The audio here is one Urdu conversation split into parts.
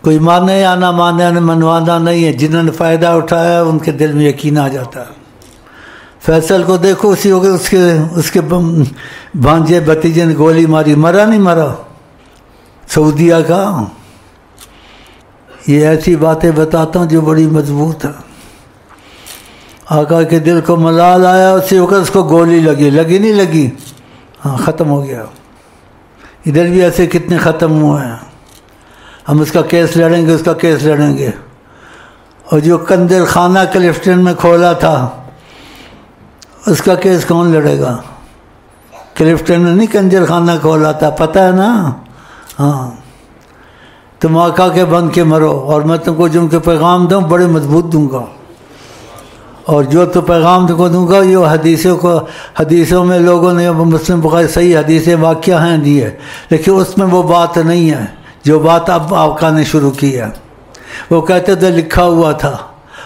کوئی مانے یا نہ مانے منوانا نہیں ہے، جنہوں نے فائدہ اٹھایا ان کے دل میں یقین آ جاتا ہے۔ فیصل کو دیکھو، اسی وقت اس کے بھانجے بھتیجے نے گولی ماری، مرا نہیں مرا؟ سعودیہ کا۔ یہ ایسی باتیں بتاتا ہوں جو بڑی مضبوط ہے۔ آقا کے دل کو ملال آیا، اسی وقت اس کو گولی لگی نہیں لگی؟ ہاں، ختم ہو گیا۔ ادھر بھی ایسے کتنے ختم ہوئے ہیں۔ ہم اس کا کیس لڑیں گے، اس کا کیس لڑیں گے۔ اور جو کنجر خانہ کلفٹن میں کھولا تھا، اس کا کیس کون لڑے گا؟ کلفٹن نے نہیں کنجر خانہ کھولا تھا، پتہ ہے نا؟ ہاں، تم آقا کے بن کے مرو، اور میں تم کو جو ان کے پیغام دوں بڑے مضبوط دوں گا۔ اور جو تو پیغام کو دوں گا، یہ حدیثوں میں لوگوں نے مسلم بخاری صحیح حدیثیں واقعہ ہیں دی ہے، لیکن اس میں وہ بات نہیں ہے جو بات اب آقا نے شروع کی ہے۔ وہ کہتے تھے لکھا ہوا تھا،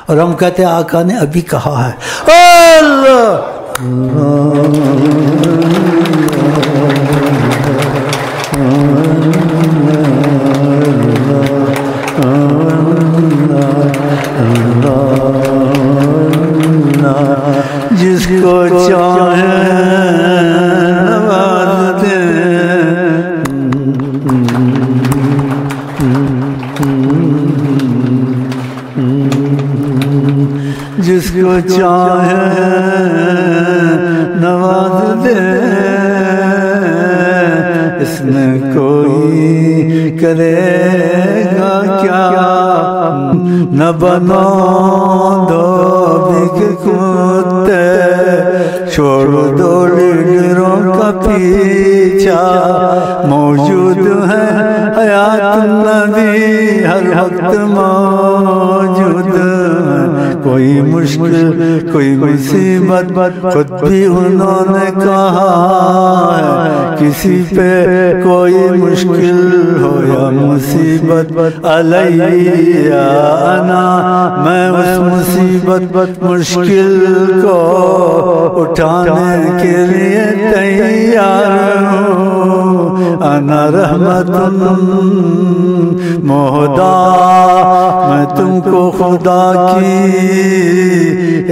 اور ہم کہتے ہیں آقا نے ابھی کہا ہے۔ اللہ جس کو چاہے نواز دے، جس کو چاہے نواز دے، اس میں کوئی کرے گا کیا؟ نہ بنو دو بگ کتے، چھوڑ دو لیڈروں کا پیچھا، موجود ہے حیات النبی ہر وقت موجود۔ کوئی مشکل کوئی مصیبت خود بھی انہوں نے کہا ہے، کسی پہ کوئی مشکل ہو یا مصیبت علیہ انا، میں اس مصیبت مشکل کو اٹھانے کے لیے تیار ہوں۔ انا رحمت مہدا، میں تم کو خدا کی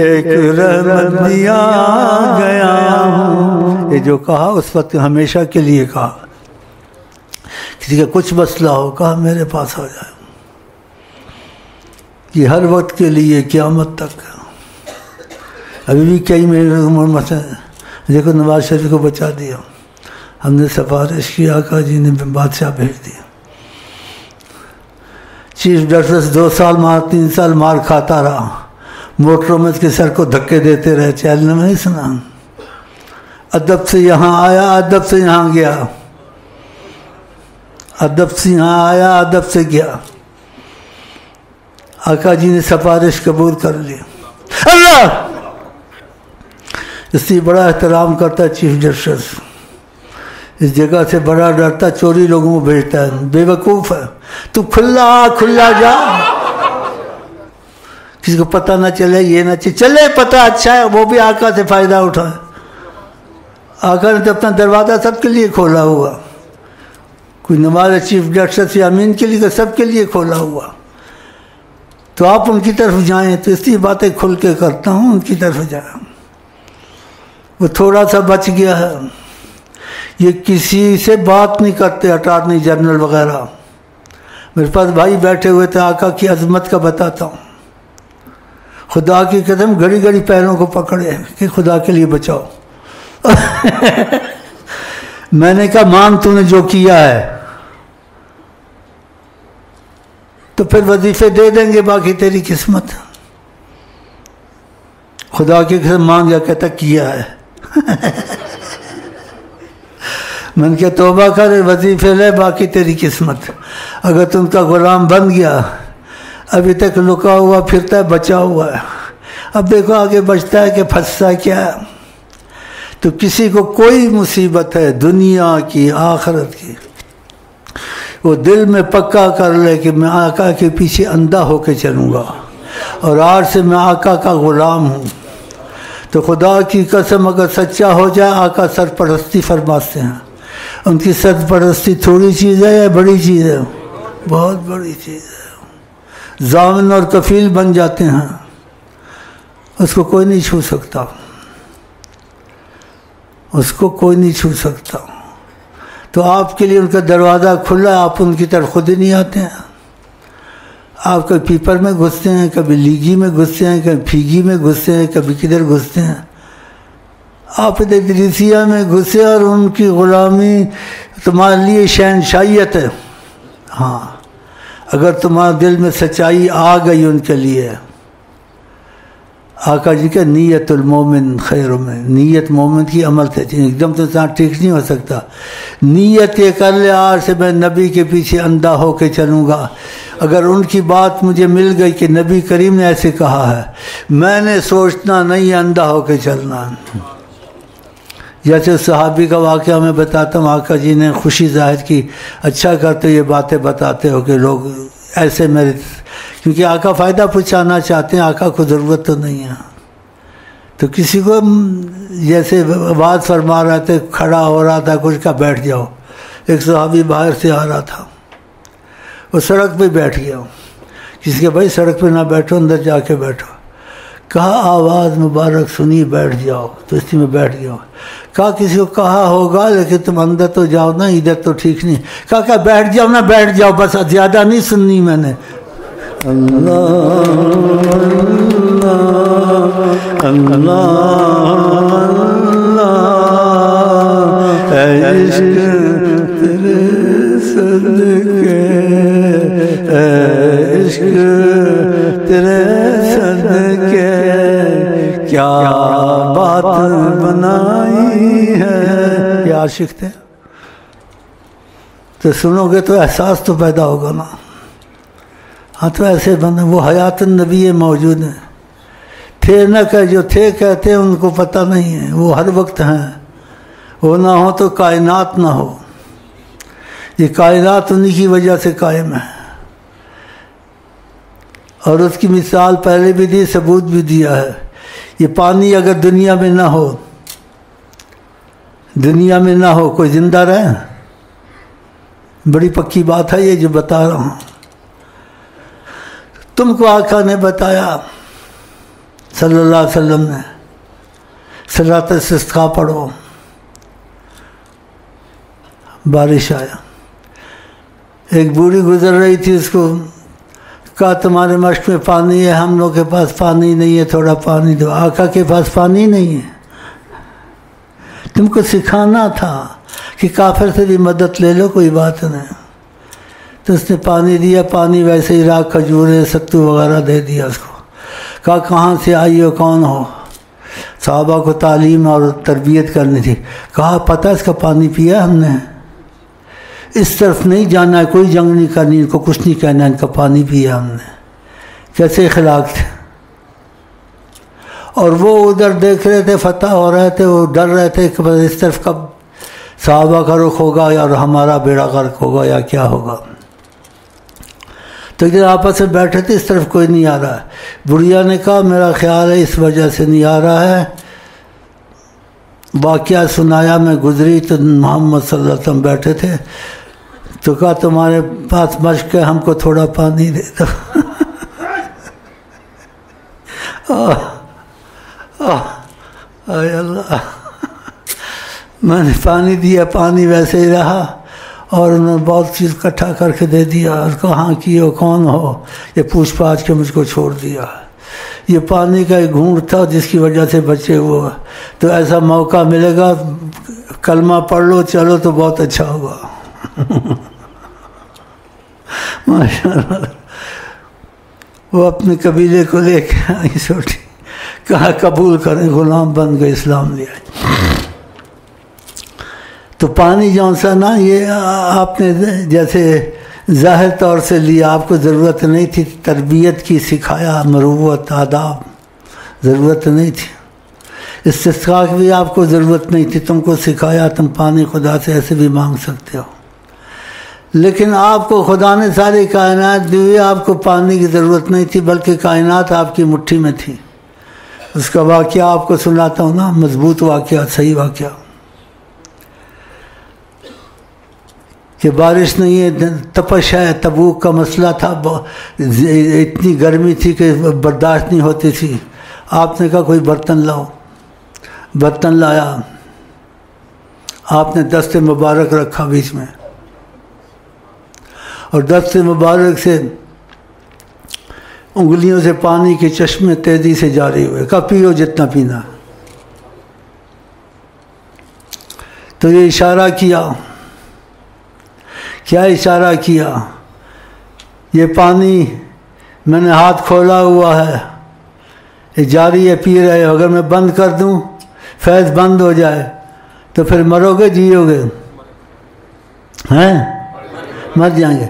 ایک رحمت دیا گیا ہوں۔ یہ جو کہا اس وقت ہمیشہ کے لیے کہا، کسی کا کچھ مسئلہ ہو کہا میرے پاس آ جائے، یہ ہر وقت کے لیے قیامت تک۔ ابھی بھی کئی مہینے عمر مسئلہ، دیکھو نواز شریف کو بچا دیا، ہم نے سفارش کی، آقا جی نے بادشاہ بھیج دیا۔ چیف جسٹس 2 سال 3 سال مار کھاتا رہا، موٹروں میں اس کے سر کو دھکے دیتے رہے، چینل میں نہیں سنا؟ ادب سے یہاں آیا، ادب سے یہاں گیا، ادب سے یہاں آیا، ادب سے گیا۔ آقا جی نے سفارش قبول کر لی۔ اللہ اس لیے بڑا احترام کرتا ہے چیف جسٹس، اس جگہ سے بڑا ڈرتا، چوری لوگوں کو بھیجتا ہے، بے وقوف ہے۔ تو کھلا جا، کسی کو پتہ نہ چلے، یہ نہ چلے پتہ، اچھا ہے، وہ بھی آقا سے فائدہ اٹھائے۔ آقا نے تو اپنا دروازہ سب کے لیے کھولا ہوا، کوئی نماز چیف جسٹس یا امین کے لیے، سب کے لیے کھولا ہوا۔ تو آپ ان کی طرف جائیں، تو اس لیے باتیں کھل کے کرتا ہوں، ان کی طرف جائیں۔ وہ تھوڑا سا بچ گیا ہے، یہ کسی سے بات نہیں کرتے، اٹارنی جنرل وغیرہ۔ میرے پاس بھائی بیٹھے ہوئے تھے، آقا کی عظمت کا بتاتا ہوں، خدا کی قسم گھڑی گھڑی پیروں کو پکڑے کہ خدا کے لیے بچاؤ۔ میں نے کہا مان تو نے جو کیا ہے، تو پھر وظیفے دے دیں گے، باقی تیری قسمت۔ خدا کی قسم مان گیا، کہتا کیا ہے۔ میں نے کہا توبہ کر، وظیفے لے، باقی تیری قسمت۔ اگر تم کا غلام بن گیا، ابھی تک لکا ہوا پھرتا ہے، بچا ہوا ہے، اب دیکھو آگے بچتا ہے کہ پھنستا ہے کیا ہے۔ تو کسی کو کوئی مصیبت ہے دنیا کی آخرت کی، وہ دل میں پکا کر لے کہ میں آقا کے پیچھے اندھا ہو کے چلوں گا، اور آج سے میں آقا کا غلام ہوں۔ تو خدا کی قسم اگر سچا ہو جائے، آقا سرپرستی فرماتے ہیں، ان کی سرپرستی تھوڑی چیز ہے یا بڑی چیز ہے؟ بہت بڑی چیز ہے. ضامن اور کفیل بن جاتے ہیں، اس کو کوئی نہیں چھو سکتا، اس کو کوئی نہیں چھو سکتا. تو آپ کے لیے ان کا دروازہ کھلا ہے، آپ ان کی طرف خود ہی نہیں آتے ہیں. آپ کبھی پیپر میں گھستے ہیں، کبھی لیگی میں گھستے ہیں، کبھی پھیگی میں گھستے ہیں، کبھی کدھر گھستے ہیں. آپ ادریسیہ میں گھسے اور ان کی غلامی تمہارے لیے شہنشائیت ہے. ہاں اگر تمہارے دل میں سچائی آ گئی ان کے لیے. آقا جی کا نیت المومن خیر میں، نیت مومن کی عمل سے ایک دم تو انسان ٹھیک نہیں ہو سکتا. نیت یہ کر لے آج سے میں نبی کے پیچھے اندھا ہو کے چلوں گا. اگر ان کی بات مجھے مل گئی کہ نبی کریم نے ایسے کہا ہے، میں نے سوچنا نہیں، اندھا ہو کے چلنا. جیسے صحابی کا واقعہ میں بتاتا ہوں، آقا جی نے خوشی ظاہر کی، اچھا کرتے یہ باتیں بتاتے ہو کہ لوگ ایسے میرے، کیونکہ آقا فائدہ پہنچانا چاہتے ہیں، آقا کو ضرورت تو نہیں ہے. تو کسی کو جیسے بات فرما رہا تھا، کھڑا ہو رہا تھا، کچھ کا بیٹھ جاؤ. ایک صحابی باہر سے آ رہا تھا، وہ سڑک پہ بیٹھ گیا. کسی کے بھائی سڑک پہ نہ بیٹھو، اندر جا کے بیٹھو. کہا آواز مبارک سنی، بیٹھ جاؤ. تو اسی میں بیٹھ گیا. کہا کسی کو کہا ہوگا لیکن تم اندر تو جاؤ نا، ادھر تو ٹھیک نہیں. کہا کہ بیٹھ جاؤ نا، بیٹھ جاؤ بس، زیادہ نہیں سننی میں نے. اللہ اللہ اللہ عشق تیرے صدقے، عشق تیرے صدقے کیا بات بنائی ہے. یہ عاشق تھے. تو سنو گے تو احساس تو پیدا ہوگا نا. ہاں تو ایسے بندے وہ حیات النبی موجود ہیں. تھے نہ کہ جو تھے کہتے ہیں ان کو پتہ نہیں ہے، وہ ہر وقت ہیں. وہ نہ ہو تو کائنات نہ ہو. یہ کائنات انہی کی وجہ سے قائم ہے. اور اس کی مثال پہلے بھی دی، ثبوت بھی دیا ہے. یہ پانی اگر دنیا میں نہ ہو، دنیا میں نہ ہو، کوئی زندہ رہے؟ بڑی پکی بات ہے یہ جو بتا رہا ہوں. تم کو آقا نے بتایا صلی اللہ علیہ وسلم نے، صلاۃ استسقاء پڑھو. بارش آیا. ایک بوڑھی گزر رہی تھی، اس کو کہا تمہارے مشق میں پانی ہے، ہم لوگ کے پاس پانی نہیں ہے، تھوڑا پانی دو. آقا کے پاس پانی نہیں ہے. تم کو سکھانا تھا کہ کافر سے بھی مدد لے لو، کوئی بات نہیں. تو اس نے پانی دیا. پانی ویسے ہی راکھ، کھجورے، ستو وغیرہ دے دیا اس کو. کہا کہاں سے آئی ہو، کون ہو؟ صحابہ کو تعلیم اور تربیت کرنی تھی. کہا پتہ اس کا پانی پیا ہم نے، اس طرف نہیں جانا ہے، کوئی جنگ نہیں کرنی، ان کو کچھ نہیں کہنا، ان کا پانی پیا ہم نے. کیسے اخلاق تھے. اور وہ ادھر دیکھ رہے تھے، فتح ہو رہے تھے، وہ ڈر رہے تھے کہ بس اس طرف کب صحابہ کا رخ ہوگا یا ہمارا بیڑا غرق ہوگا یا کیا ہوگا. تو ادھر آپس میں بیٹھے تھے، اس طرف کوئی نہیں آ رہا ہے. بڑھیا نے کہا میرا خیال ہے اس وجہ سے نہیں آ رہا ہے. واقعہ سنایا. میں گزری تو محمد صلی اللہ علیہ وسلم بیٹھے تھے. تو کہا تمہارے پاس مشق ہے، ہم کو تھوڑا پانی دے دو. اے اللہ، میں نے پانی دیا، پانی ویسے ہی رہا. اور انہوں نے بہت چیز اکٹھا کر کے دے دیا. اور کہاں کی ہو، کون ہو، یہ پوچھ پاچھ کے مجھ کو چھوڑ دیا. یہ پانی کا ایک گھونٹ تھا جس کی وجہ سے بچے ہوئے. تو ایسا موقع ملے گا کلمہ پڑھ لو چلو تو بہت اچھا ہوگا. ماشاء اللہ. وہ اپنے قبیلے کو لے کے آئی چھوٹی، کہا قبول کریں، غلام بن گئے، اسلام لے آئے. تو پانی جون سا نا، یہ آپ نے جیسے ظاہر طور سے لیا، آپ کو ضرورت نہیں تھی. تربیت کی سکھایا، مروت، آداب، ضرورت نہیں تھی. استسقاء کی بھی آپ کو ضرورت نہیں تھی، تم کو سکھایا تم پانی خدا سے ایسے بھی مانگ سکتے ہو. لیکن آپ کو خدا نے ساری کائنات دی ہوئی، آپ کو پانی کی ضرورت نہیں تھی، بلکہ کائنات آپ کی مٹھی میں تھی. اس کا واقعہ آپ کو سناتا ہوں نا، مضبوط واقعہ، صحیح واقعہ. کہ بارش نہیں ہے، تپش ہے، تبوک کا مسئلہ تھا، اتنی گرمی تھی کہ برداشت نہیں ہوتی تھی. آپ نے کہا کوئی برتن لاؤ. برتن لایا، آپ نے دست مبارک رکھا بیچ میں، اور دست مبارک سے انگلیوں سے پانی کے چشمے تیزی سے جاری ہوئے. کہا پیو جتنا پینا. تو یہ اشارہ کیا. کیا اشارہ کیا؟ یہ پانی میں نے ہاتھ کھولا ہوا ہے، یہ جاری ہے، پی رہے ہو. اگر میں بند کر دوں، فیض بند ہو جائے تو پھر مرو گے جیو گے؟ ہیں؟ مر جائیں گے.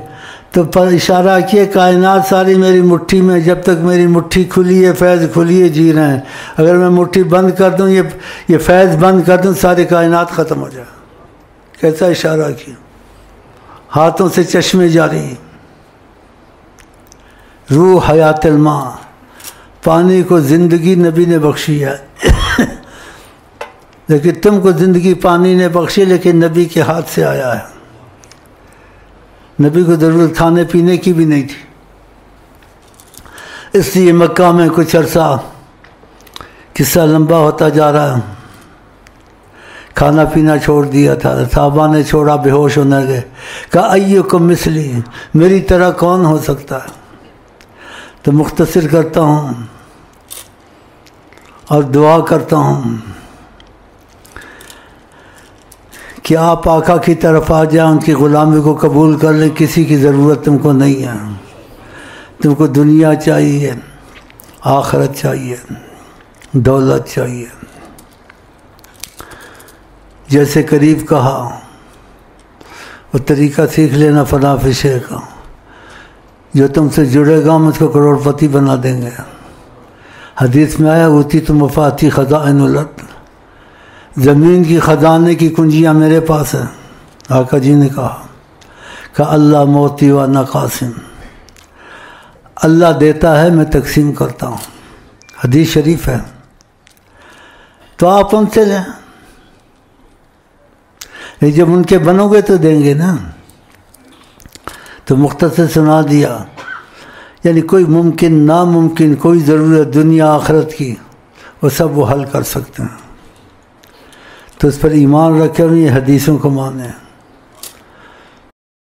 تو پر اشارہ کیے کائنات ساری میری مٹھی میں، جب تک میری مٹھی کھلی ہے فیض کھلی ہے، جی رہے ہیں. اگر میں مٹھی بند کر دوں، یہ فیض بند کر دوں، ساری کائنات ختم ہو جائے. کیسا اشارہ کیا؟ ہاتھوں سے چشمے جاری. روح حیات الماء، پانی کو زندگی نبی نے بخشی ہے. لیکن تم کو زندگی پانی نے بخشی، لیکن نبی کے ہاتھ سے آیا ہے. نبی کو ضرورت کھانے پینے کی بھی نہیں تھی. اس لیے مکہ میں کچھ عرصہ، قصہ لمبا ہوتا جا رہا، کھانا پینا چھوڑ دیا تھا. صحابہ نے چھوڑا، بے ہوش ہونے گئے. کہا ایکم مثلی، میری طرح کون ہو سکتا ہے؟ تو مختصر کرتا ہوں اور دعا کرتا ہوں کہ آپ آقا کی طرف آ جائیں، ان کی غلامی کو قبول کر لیں. کسی کی ضرورت تم کو نہیں ہے. تم کو دنیا چاہیے، آخرت چاہیے، دولت چاہیے. جیسے قریب کہا، وہ طریقہ سیکھ لینا فلاں فشے کا، جو تم سے جڑے گا ہم اس کو کروڑ پتی بنا دیں گے. حدیث میں آیا ہوتی تو مفاتی خزائن الارض، زمین کی خزانے کی کنجیاں میرے پاس ہیں. آقا جی نے کہا کہ اللہ موتی و انا قاسم، اللہ دیتا ہے میں تقسیم کرتا ہوں. حدیث شریف ہے. تو آپ ان سے لیں، جب ان کے بنو گے تو دیں گے نا. تو مختصر سنا دیا. یعنی کوئی ممکن ناممکن، کوئی ضرورت دنیا آخرت کی، وہ سب وہ حل کر سکتے ہیں. تو اس پر ایمان رکھیں اور یہ حدیثوں کو مانیں.